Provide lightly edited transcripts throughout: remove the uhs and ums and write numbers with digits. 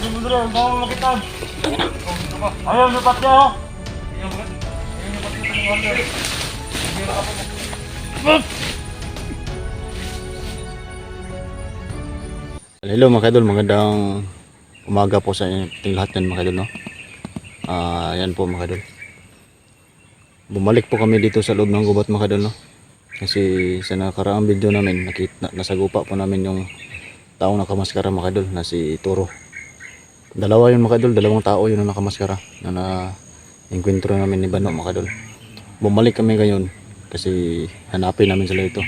Ayaw nyo pat niya, oh! Hello mga kadol, magandang umaga po sa ating lahat yan mga kadol, no? Yan po mga kadol. Bumalik po kami dito sa loob ng gubat mga kadol, no? Kasi sa nakaraang video namin, nasagupa po namin yung taong nakamaskara mga kadol, na si Turo. Dalawa yun mga kadol, dalawang tao yun na nakamaskara na na-encuentro namin ni Bano mga kadol. Bumalik kami ngayon kasi hanapin namin sila ito.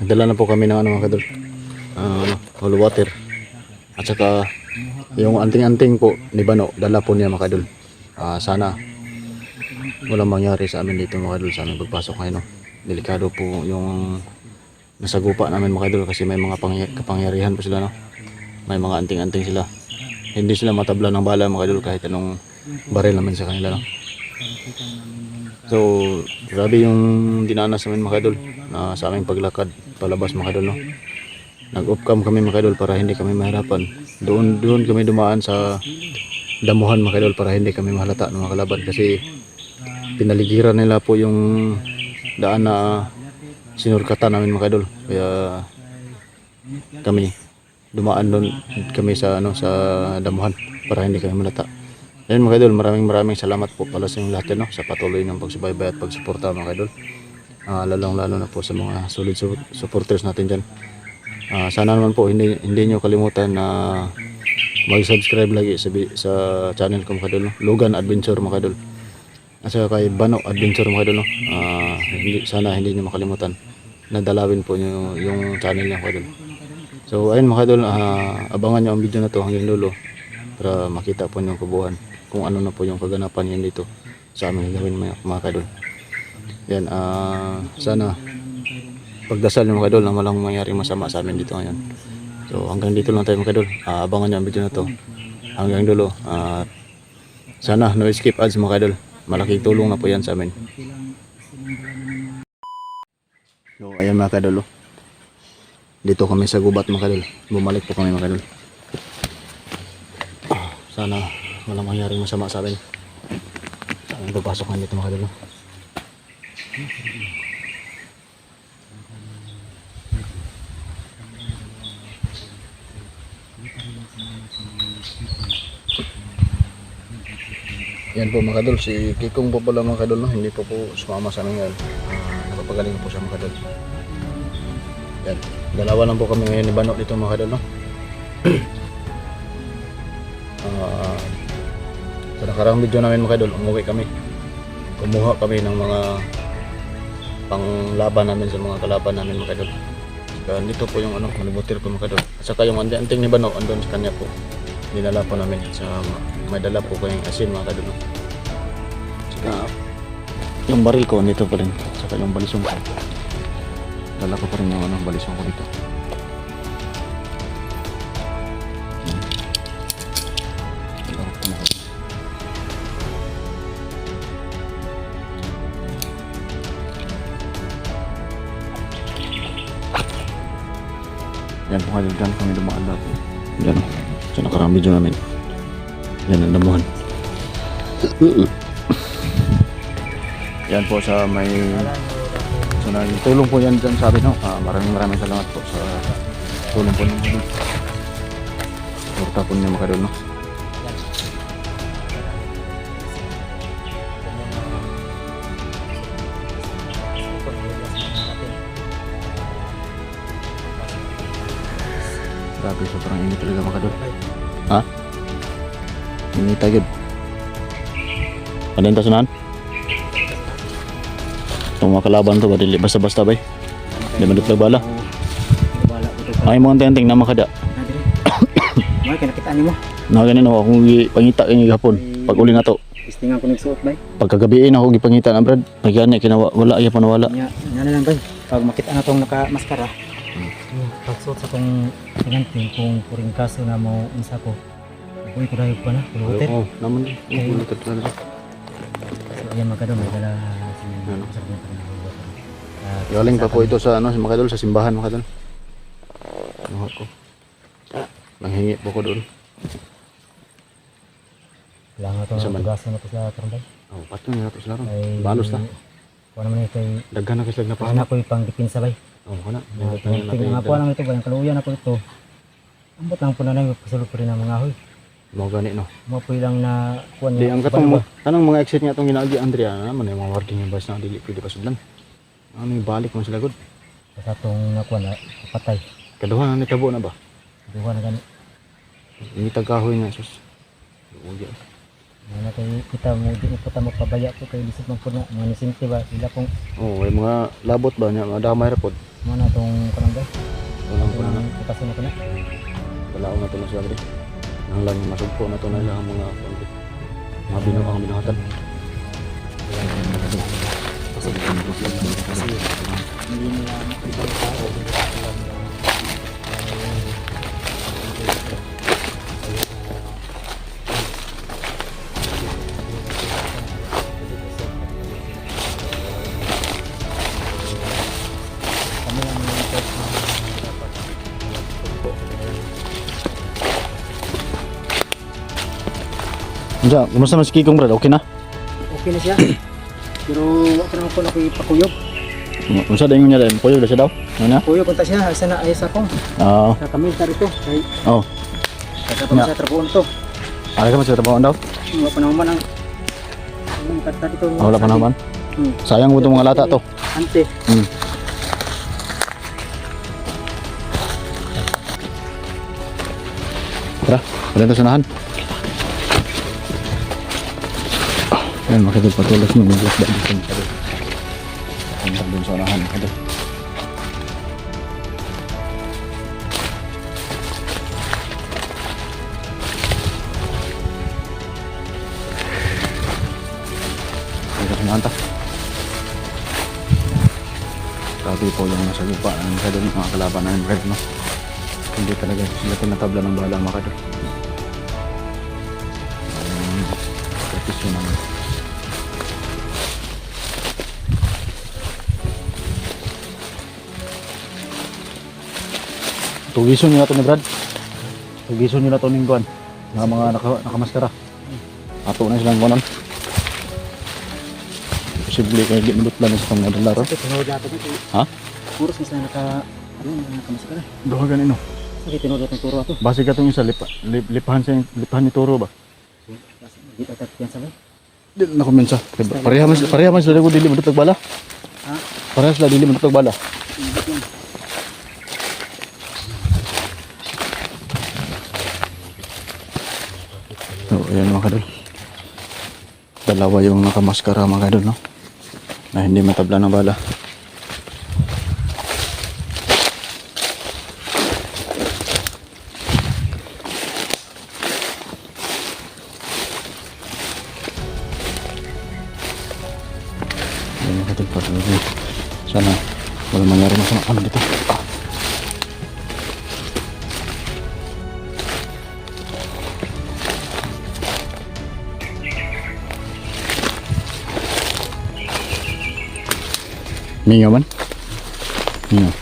Nagdala na po kami ng mga kadol, holy water. At saka yung anting-anting po ni Bano, dala po niya mga kadol. Sana walang mangyari sa amin dito mga kadol, sa aming pagpasok ngayon, no? Delikado po yung nasagupa namin mga kadol kasi may mga kapangyarihan po sila, no? May mga anting-anting sila. Hindi sila matabla ng bala mga kadol kahit anong baril naman sa kanila, no? So grabe yung dinanas namin mga kadol sa aming paglakad palabas mga kadol, no? Nag-off-cam kami mga kadol para hindi kami mahirapan. Doon kami dumaan sa damuhan mga kadol para hindi kami mahalata ng mga kalaban kasi pinaligiran nila po yung daan na sinurkatan namin mga kadol. Kaya kami dumaan doon kami sa sa damuhan para hindi kami mahalata. Ayun mga kadol, maraming salamat po pala sa inyong lahat, no, sa patuloy ng pagsubaybay at pagsuporta mga kadol. Lalong-lalo na po sa mga solid supporters natin dyan. Sana naman po hindi nyo kalimutan na mag-subscribe lagi sa channel ko mga kadol, no? Logan Adventure mga kadol. At saka kay Bano Adventure mga kadol, no? Sana hindi nyo makalimutan na dalawin po nyo yung channel niya mga kadol. So ayun mga kadol, abangan nyo ang video na to hanggang dulo para makita po nyo ang kabuuan kung ano na po yung kaganapan yan dito sa aming gawin mga kadol. Yan, sana pagdasal ng mga kadol na walang mangyaring masama sa amin dito ngayon. So hanggang dito lang tayo mga kadol. Abangan nyo ang video na to hanggang dulo. Sana no skip ads mga kadol. Malaking tulong na po yan sa amin. So ayan mga kadol, dito kami sa gubat mga kadol. Bumalik po kami mga kadol. Sana walang mangyaring masama sa amin. Papasok kami dito mga kadol. Yan po mga kadol, si Kikong po pala mga kadol, no? Hindi po sumama sa amin ngayon. Nakapagaling po siya mga kadol. Yan, dalawa lang po kami ngayon ni Bano dito mga kadol, no? Sa nakaraang video namin mga kadol, umuwi kami. Kumuha kami ng mga panglaban namin sa mga kalaban namin mga kadol. Saka dito po yung manibutir ko mga kadol. At saka yung anting ni Bano, andun sa kanya po. Dinala po namin sa may dala po kayong asin mga kadol. Saka yung baril ko nito pa rin. Saka yung balisong ko. Dala ko pa rin yung balisong ko dito. Yan po kadol, dyan kami dumaan dati. Yan o. Sa nakaraang video namin. Yan ang damuhan. Yan po sa may tulong po yan dyan sa amin, no? Maraming salamat po sa tulong po ninyo. Porta po niya mga kadol, no? Grabe, sobrang init talaga mga kadol. Ha? Init agad. Padenta sunahan? Itong mga kalaban to, badili basta-basta ba? Hindi man dito bala. Ay mo anting-anting na makada. Mga kinakitaan niyo mo. Na ganin ako akong pangita kay gihapon. Pag uli na to. Istingan ko nagsuot bay. Pagkagabiin ako gipangita na brad. May gani kinawala iya panawala. Nya na lang bay. Pag makita na tong naka-maskara. Pagsuot sa tong tinganting kung puring kaso na mo unsa ko. Uy ko dayo pa na. Hotel. Oo, naman. Ulit talaga. So ayan mga kadol, may dala si Galing pa po ito sa sa mga kadol, sa simbahan mga kadol. Ano ko? Nanghingi po ko doon. Kailangan ito Isa man. tugasan na ito sa karambay. Oh, patong nila to sila ron. Ay, Balos ta. Kuha naman ito kay Daghan na kasi na paano pa. ako yung dipinsa bay. Oh, kana. Tingnan nga po lang ito ba, yung kaluyan ako ito. Ambot lang po na lang, pasulog ko rin ang mga ahoy. Mo gani no. Mapoy lang na kuha Di ang katong tanang mga exit nga tong ginaagi Andrea naman yung mga working yung bus na dili pwede pasudlan. Ano yung balik mo sila good. sa itong nakuha na patay. Kaduha na nitabo na ba? Duha na gani. Ini tagahoy nga sus. Ugi. Mga kay kita mo di po ta magpabaya po kay lisod man po na mga nisimple ba sila pong Oh, may mga labot ba nya madamay ra pod. mo na tong kanang Walang ko na. ipasok na ko na. Wala na to na sila diri. Nang lang masugpo na to na ilang mga konti. Mga binuang binuhatan. Kasi hindi nila ibang tao kami ang mga tao Unsa, kumusta man si Kikong brad? Okay na? okay na siya. Pero wala ko naman po na ko ipakuyog. Unsa dayon niya dahil puyo na siya daw? Ano na? Kuyog punta siya, asa na ay sa kong. Oo. Sa kami sa rito. Kay Oh. katapos sa trabaho to. Ala ka man sa trabaho daw? Wala pa naman ang kata dito. Wala pa naman. Sayang mo itong mga lata to. Ante. Hmm. Tara, wala ito sanahan. Ayan, makikita patulas mo. May glass ba dito? Ang dun sa unahan. Ito. Ito sanahan ta. Grabe po yung nasa lupa. Ang sa doon mga kalaban namin red, no? Hindi talaga sila tinatabla ng bala mga kadol. Practice yun naman. Tugisun nyo na to ni Brad. Tugisun nyo na to ng guwan. Mga nakamaskara. Ato na silang guwanan. Posible kayo di mulot lang sa mga laro. Tinod natin ito. Ha? Puros mas na nakamas ka na. Doha ganino. Sige, tinod natin turo ato. Base ka itong isa, lipahan ni Toro ba? Hindi pa tayo sabay. Di na kumensa. Pareha man sila ko dili madutog bala. Ha? Pareha sila dili madutog bala. So, ayan mga kadol. Dalawa yung nakamaskara mga kadol, no? Na hindi matabla ng bala. Ayan mga kadol, patuloy. Sana wala mangyari masama kami dito. Mingaw man? Mingaw.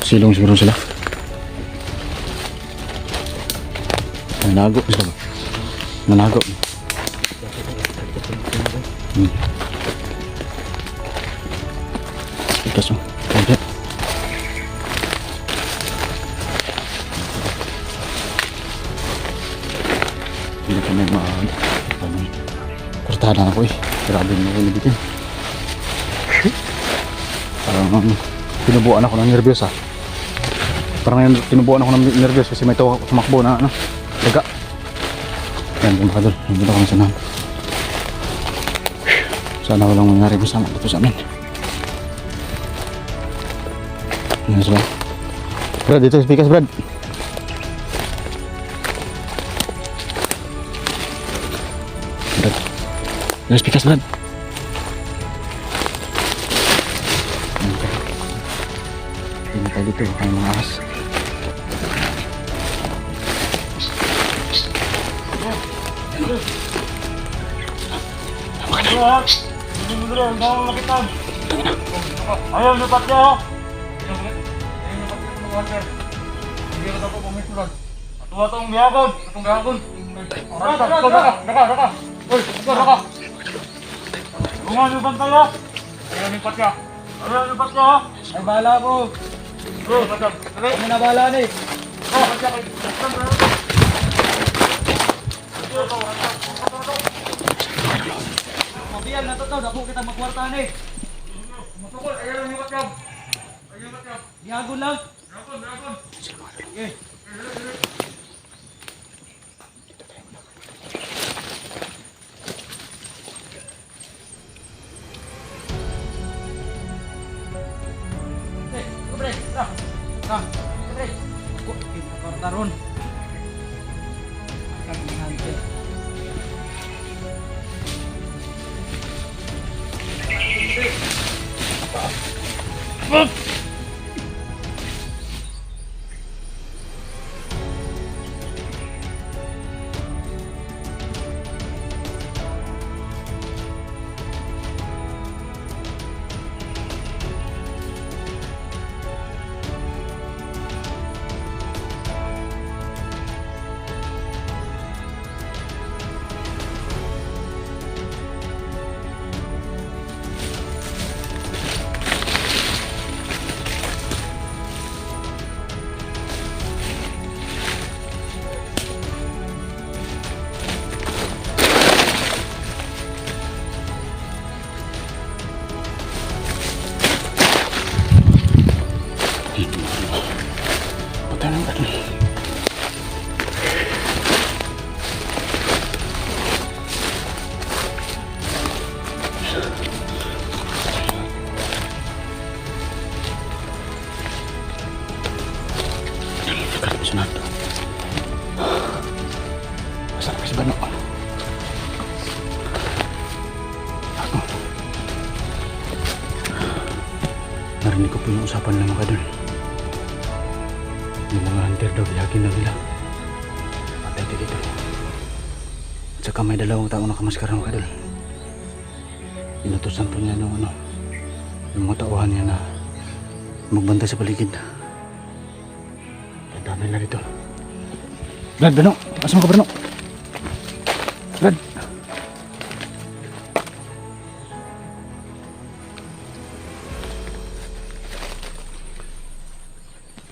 Silong siguro sila. Nanago sila ba? Nanago. Ikas mo. Konti. Hindi kami kurtahan ako eh. Grabe na ako nabitin. Parang tinubuan ako ng nervyos ah. Parang tinubuan ako ng nervyos kasi may tumakbo na ano, daga. Yan mga kadol, hindi ako ng sanahan. Sana walang mangyari masama dito sa amin. Yan sila. Brad, dito speakers Brad. Brad, dito speakers Brad. Hindi tayo dito, ang mga ahas. Hindi mo dito, ang dawang lakitan. Ayaw, lupat niya ho. Ayaw, lupat niya mga hunter. Hindi ko na po pumisulan. Atuwa itong biyakon. Naka. Uy, naka. Bungan yung bantay ha. Ayan yung patya. Ayan yung patya ha. Ay, bahala ko. Bro, madam. Kami na bahala ni. Oh, patya kayo. Mabiyag na to to. Dako kita magkwarta ni. Matukol, ayan yung patya. Ayan yung patya. Gihagon lang. Dragon. Okay. Pre, pre. Ako, kwarta ron. Kagihante. Patay na kadol. Sunod. Masarap kasi bano. Narinig ko po yung usapan ng mga kadol. Yung mga hunter daw, yakin na nila. Patay ka dito. At saka may dalawang taong nakamaskara mga kadol. Inutusan po niya ng yung mga tauhan niya na magbantay sa paligid. Ang dami na dito. Brad, Bano! Asa mo ka, Bano? Brad!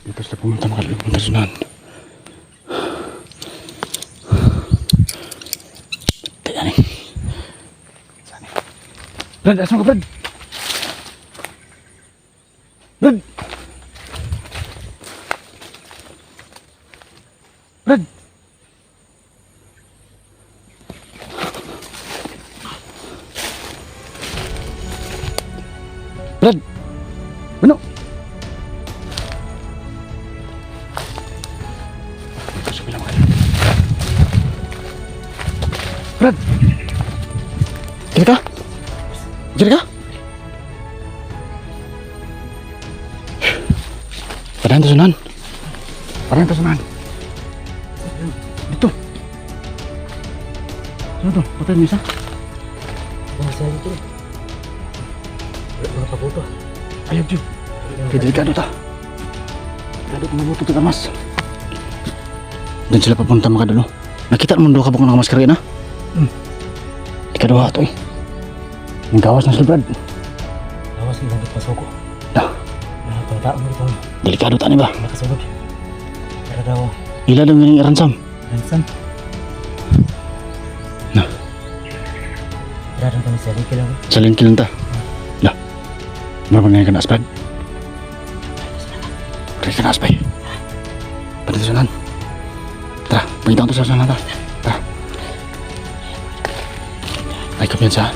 Dito sila pumunta makalagong kasunan. Kaya ni. Saan ni? Brad, asa mo ka, Brad? Brad! Brad! Brad! Bano? Ito sa bilang kayo. Brad! Kira ka? Kira ka? Parahan to sunan. Parahan to sunan. Dito. Ano to? Patay mo isa? Masaya dito. Mga pabuto. Ayaw, Diyo. Kaya delikado ta. Delikado kung mabuto ito mas. Doon sila papunta mga dulo. Nakita mo doon ka ba kung nakamaskara na? Delikado ha ito eh. Ang gawas na sila, Brad. Awas ng langit pasoko. Dah. Mga tao mo ito. Delikado ta ni ba? Nakasunod. Pero daw, Ila daw yung iransam. ransom. Nah. Daran kami sa Ricky lang. Salin kilang ta. Lah. Meron na yung kanas, Brad. Kaya kanas, Brad. Pada sa sunan. Tara, pagkita ko sa sunan ta. Tara. Ay, kapiyansa.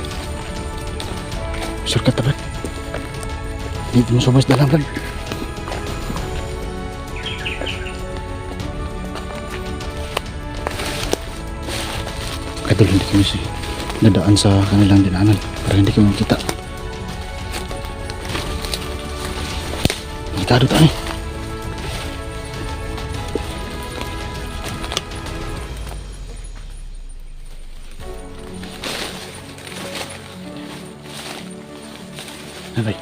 Shortcut ta, Brad. Hindi mo subas dalang, Brad. Idol, hindi kami nadaan sa kanilang dinaanan para hindi kami makita. Delikado tayo eh. Nanay,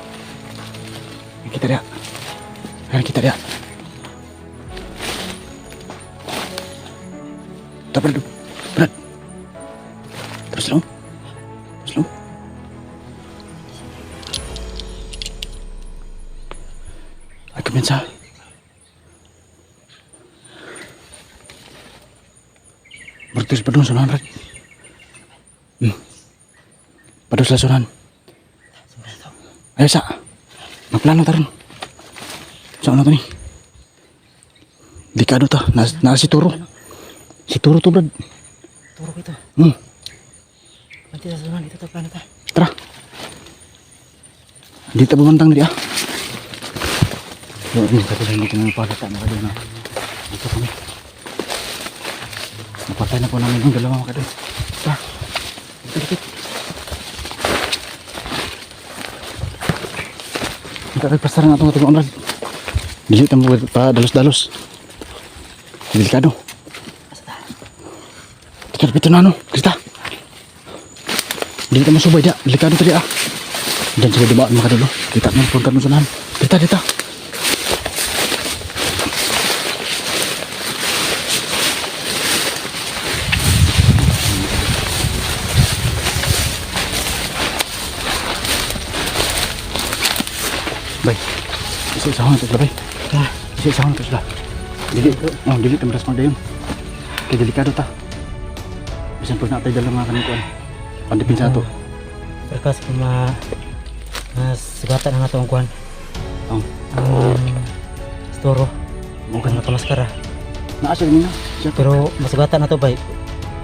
kita dia. Kita dia. Tak perlu. Brad. Terus lang. Terus lang. Ay, kumensa. Bertus padung sunan, Brad. Padus lah sunan. Ayo sa. Magplano taron. Saan na to ni? Dekado ta. Na si Turo. Si Turo to, Brad. Turo ko ito. Nanti sa sunan dito ta plano ta. Tara. Dito bumantang diri ah. Ini tapi hindi kami palata na kadyo na. Dito kami. Napatay na po namin yung dalawa mga kadyo. Tara. Dikit-dikit. Nakakipasara nga itong ating onrad. Dili tayo pa dalos-dalos. Delikado. Tikar pito na ano, Krista. Dili tayo masubay dia. Delikado tadi ah. Diyan sila dibaan mga kadalo. Kita mo punta mo sanahan. Dita. Bay. Isa-isahan ito sila, bay. Isa-isahan ito sila. Dili tayo maras magdayon. Kaya delikado ta. Bisan po na tayo dalang mga kanikuan. Pandipin sa ato. Berkas sugatan ang atong kuan. Ang Storo. bukan Ang maskara. Naasal nila. Siya to. Pero masugatan na to bay.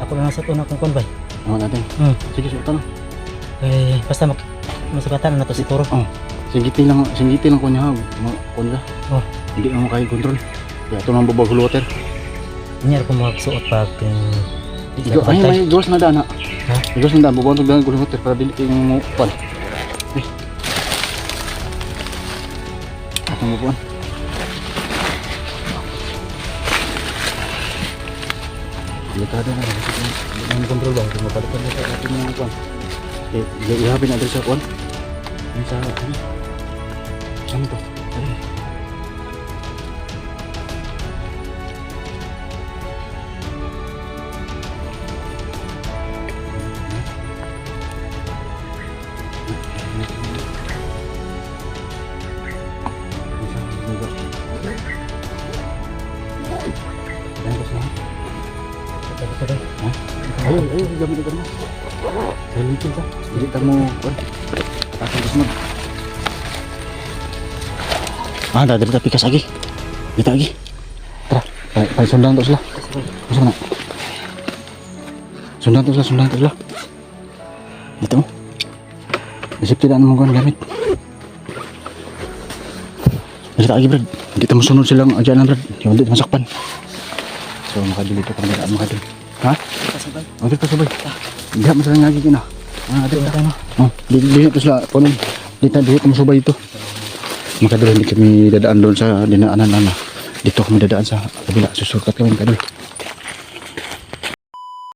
Ako lang sa to na kung kuan bay. Ano natin? Sige, suot na. Eh basta masugatan na to si Toro. Singgiti lang ko niya ha. Kuan ka. Hindi na mo kaya kontrol. Kaya ito nang babag water. Inyar ko magsuot pag Ay, may gawas na daan ha. Ha? May gawas na daan. Bubawang tagdahan ko water para dili kayo mo pan. Atong bubuan. Delikado na. Hindi mo kontrol ba? Kung mapalitan na sa ating mga pan. Ihapin natin sa pan. Ay sa ano? Ano to? Ano? Ayo, gamit ka na. Salintin ka. Hindi ka mo, takang kusmag. Dali kita pikas lagi. Kita lagi. Tara, pay sundan to sila. Masa na? Sundan to sila. Dito mo. Isip tidak mo kan gamit. Kita lagi, Brad. Hindi mo sunod silang ajaran, Brad. Hindi masakpan. So makadili to kami na makadili. Ha? Kasabay. Dito kasabay. Hindi masalah lagi kina. Dito na. Dito sila kuno. Dito mo subay ito. Makadili hindi kami dadaan doon sa dinaanan na. Dito kami dadaan sa kabila. Susukat kami kadul.